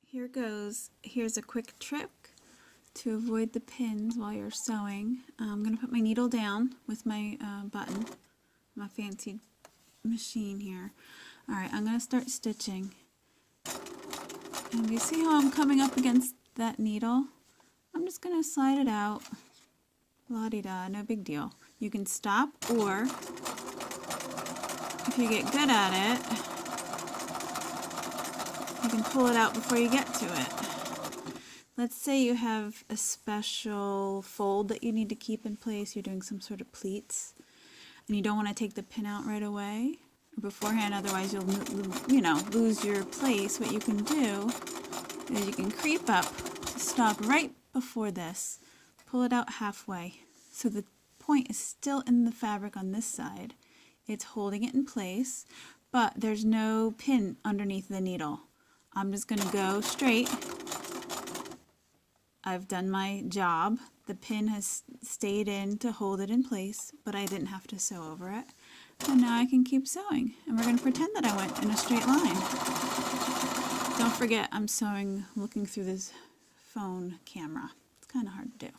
Here goes. Here's a quick trick to avoid the pins while you're sewing. I'm going to put my needle down with my button, my fancy machine here. Alright, I'm going to start stitching. And you see how I'm coming up against that needle? I'm just going to slide it out. La-di-da, no big deal. You can stop, or if you get good at it, you can pull it out before you get to it. Let's say you have a special fold that you need to keep in place. You're doing some sort of pleats, and you don't want to take the pin out right away or beforehand, otherwise you'll lose your place. What you can do is you can creep up to stop right before this. Pull it out halfway so the point is still in the fabric on this side. It's holding it in place, but there's no pin underneath the needle. I'm just going to go straight. I've done my job. The pin has stayed in to hold it in place, but I didn't have to sew over it. And now I can keep sewing. And we're going to pretend that I went in a straight line. Don't forget, I'm sewing looking through this phone camera. It's kind of hard to do.